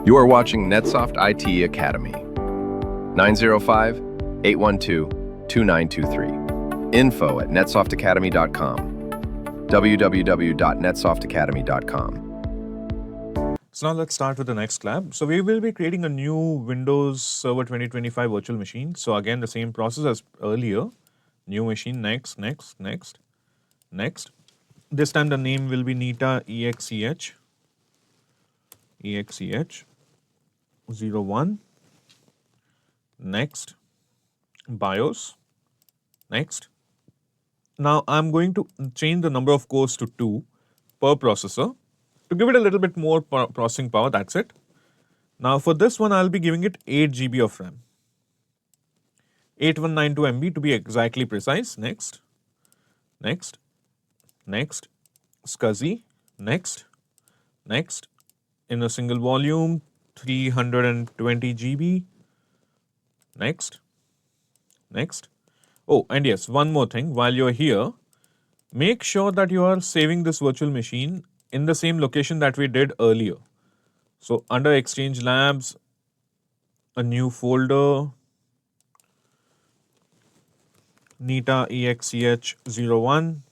You are watching NetSoft IT Academy. 905 812 2923. Info at netsoftakademy.com. www.netsoftakademy.com. So now let's start with the next lab. So we will be creating a new Windows Server 2025 virtual machine. So again, the same process as earlier. New machine, next. This time the name will be Nita EXEH 01. Next, BIOS, next. Now I'm going to change the number of cores to 2 per processor to give it a little bit more processing power, that's it. Now for this one I'll be giving it 8 GB of RAM. 8192 MB to be exactly precise. Next, SCSI, next, in a single volume 320 GB, next. Oh, and yes, one more thing, while you're here, make sure that you are saving this virtual machine in the same location that we did earlier. So under Exchange Labs, a new folder, Nita EXEH 01.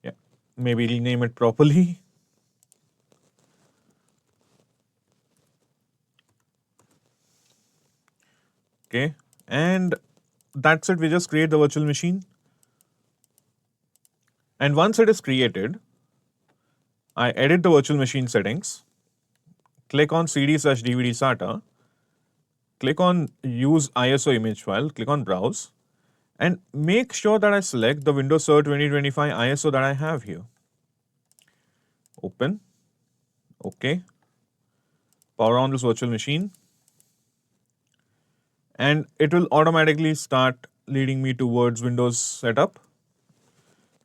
Yeah, maybe rename it properly. Okay, and that's it. We just create the virtual machine. And once it is created, I edit the virtual machine settings, click on CD/DVD SATA, click on use ISO image file, click on browse, and make sure that I select the Windows Server 2025 ISO that I have here. Open, OK, power on this virtual machine, and it will automatically start leading me towards Windows setup,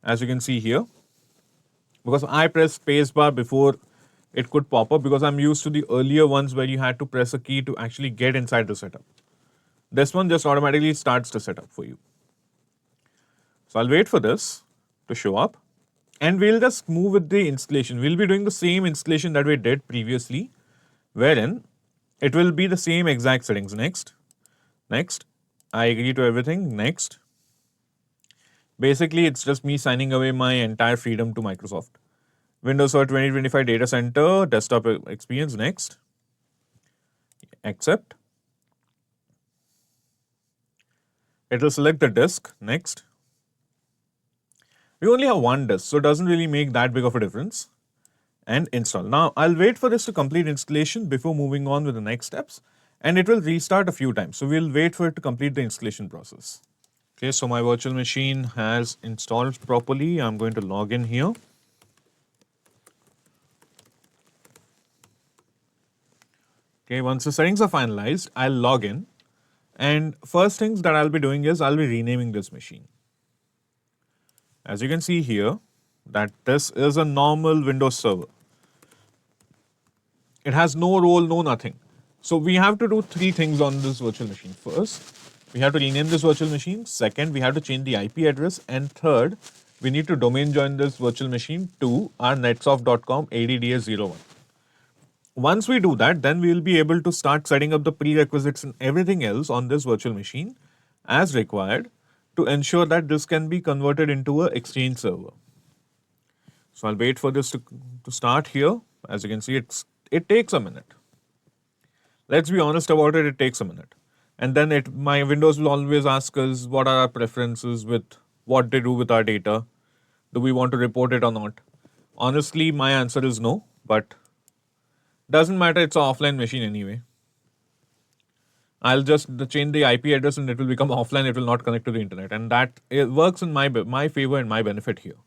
as you can see here, because I pressed spacebar before it could pop up, because I'm used to the earlier ones where you had to press a key to actually get inside the setup. This one just automatically starts the setup for you. So I'll wait for this to show up, and we'll just move with the installation. We'll be doing the same installation that we did previously, wherein it will be the same exact settings. Next, I agree to everything. Next. Basically, it's just me signing away my entire freedom to Microsoft. Windows Server 2025 Data Center, desktop experience, next. Accept. It will select the disk, next. We only have one disk, so it doesn't really make that big of a difference. And install. Now, I'll wait for this to complete installation before moving on with the next steps, and it will restart a few times. So we'll wait for it to complete the installation process. Okay, so my virtual machine has installed properly. I'm going to log in here. Okay, once the settings are finalized, I'll log in. And first things that I'll be doing is I'll be renaming this machine. As you can see here, that this is a normal Windows server. It has no role, no nothing. So we have to do 3 things on this virtual machine. First, we have to rename this virtual machine. Second, we have to change the IP address. And third, we need to domain join this virtual machine to our netsoft.com ADDS01. Once we do that, then we will be able to start setting up the prerequisites and everything else on this virtual machine as required to ensure that this can be converted into an Exchange server. So I'll wait for this to start here. As you can see, it takes a minute. Let's be honest about it, it takes a minute. And then my Windows will always ask us what are our preferences with what they do with our data. Do we want to report it or not? Honestly, my answer is no, but doesn't matter, it's an offline machine anyway. I'll just change the IP address and it will become offline, it will not connect to the internet. And that it works in my favor and my benefit here.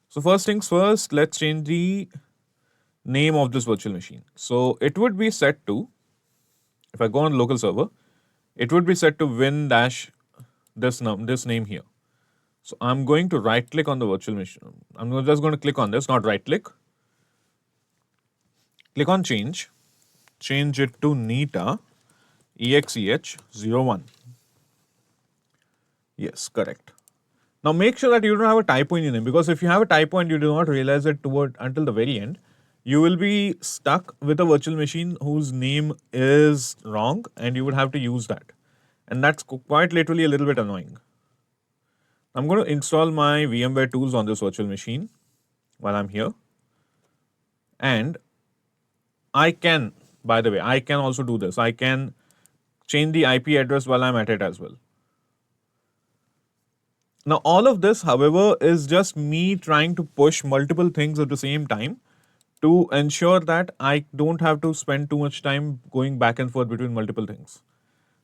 So first things first, let's change the name of this virtual machine. So it would be set to, if I go on local server, it would be set to win-this name here. So I'm going to right click on the virtual machine. I'm just going to click on this, not right click. Click on change it to Nita EXEH 01. Yes, correct. Now make sure that you don't have a typo in your name, because if you have a typo and you do not realize it until the very end, you will be stuck with a virtual machine whose name is wrong, and you would have to use that. And that's quite literally a little bit annoying. I'm going to install my VMware tools on this virtual machine while I'm here. And I can, by the way, I can also do this. I can change the IP address while I'm at it as well. Now, all of this, however, is just me trying to push multiple things at the same time to ensure that I don't have to spend too much time going back and forth between multiple things.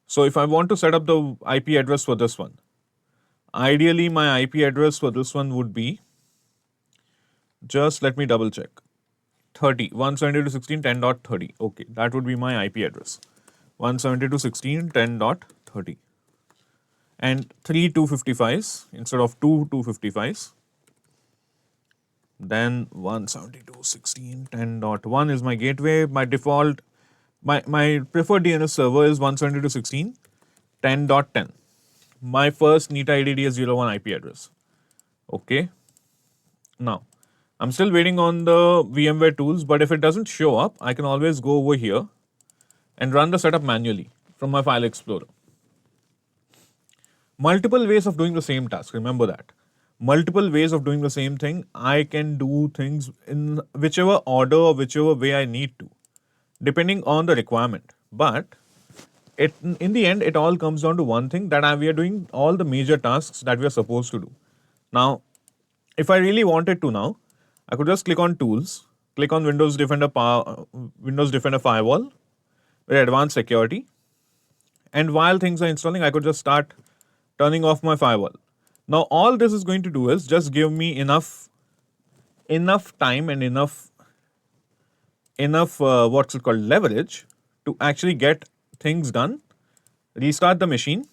So if I want to set up the IP address for this one, ideally my IP address for this one would be, just let me double check, 30, 172.16.10.30. Okay, that would be my IP address, 172.16.10.30. And 3 255s instead of 2 255s. Then 172.16.10.1 is my gateway. My default, my preferred DNS server is 172.16.10.10. My first NITA ADDS01 IP address. Okay. Now, I'm still waiting on the VMware tools, but if it doesn't show up, I can always go over here and run the setup manually from my file explorer. Multiple ways of doing the same task, remember that. Multiple ways of doing the same thing. I can do things in whichever order or whichever way I need to, depending on the requirement. But in the end, it all comes down to one thing, that we are doing all the major tasks that we are supposed to do. Now, if I really wanted to now, I could just click on Tools, click on Windows Defender Firewall, with Advanced Security. And while things are installing, I could just start turning off my firewall. Now, all this is going to do is just give me enough time and enough what's it called, leverage to actually get things done. Restart the machine.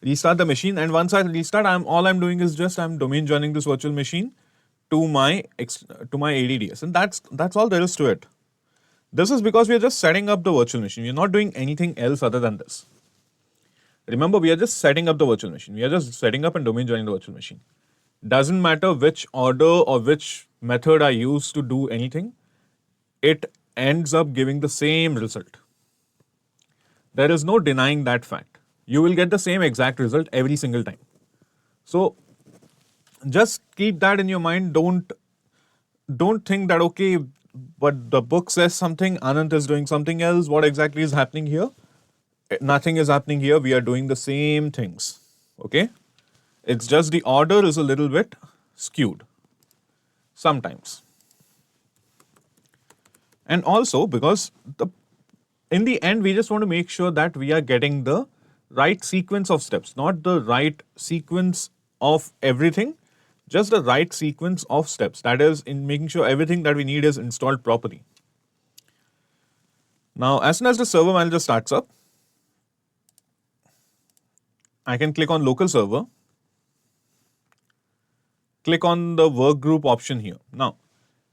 And once I restart, all I'm doing is just I'm domain joining this virtual machine to my ADDS, and that's all there is to it. This is because we are just setting up the virtual machine. We are not doing anything else other than this. Remember, we are just setting up the virtual machine. We are just setting up and domain joining the virtual machine. Doesn't matter which order or which method I use to do anything, it ends up giving the same result. There is no denying that fact. You will get the same exact result every single time. So just keep that in your mind. Don't think that, okay, but the book says something, Anant is doing something else. What exactly is happening here? Nothing is happening here. We are doing the same things. Okay? It's just the order is a little bit skewed sometimes. And also because in the end, we just want to make sure that we are getting the right sequence of steps, not the right sequence of everything, just the right sequence of steps. That is, in making sure everything that we need is installed properly. Now, as soon as the server manager starts up, I can click on local server, click on the work group option here. Now,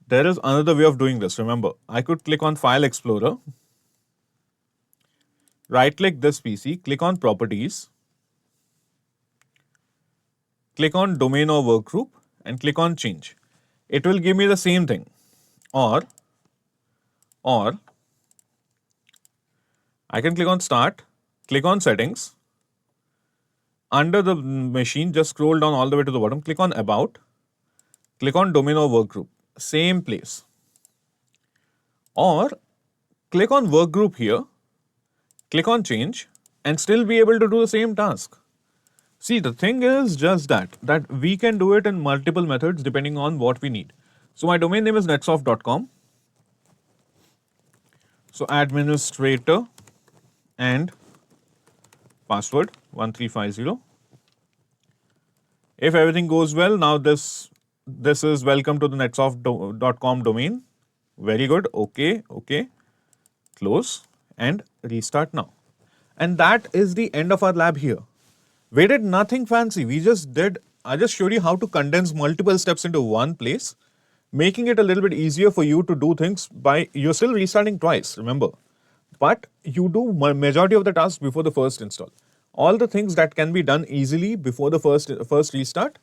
there is another way of doing this. Remember, I could click on File Explorer, right click this PC, click on Properties, click on Domain or Work Group, and click on Change. It will give me the same thing. Or I can click on Start, click on Settings. Under the machine, just scroll down all the way to the bottom, click on About, click on Domain or Work Group, same place. Or click on Work Group here, click on Change, and still be able to do the same task. See, the thing is just that we can do it in multiple methods depending on what we need. So my domain name is netsoft.com. So administrator and password 1350. If everything goes well, now this is welcome to the netsoft.com domain. Very good. Okay. Close and restart now. And that is the end of our lab here. We did nothing fancy. I just showed you how to condense multiple steps into one place, making it a little bit easier for you to do things you're still restarting twice, remember. But you do majority of the tasks before the first install. All the things that can be done easily before the first restart,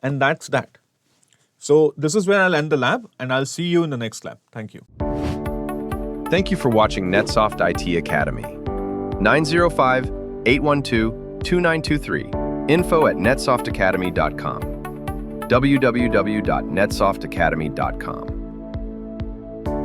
and that's that. So this is where I'll end the lab, and I'll see you in the next lab. Thank you. Thank you for watching NetSoft IT Academy. 905-812-2923. info@netsoftakademy.com. www.netsoftakademy.com.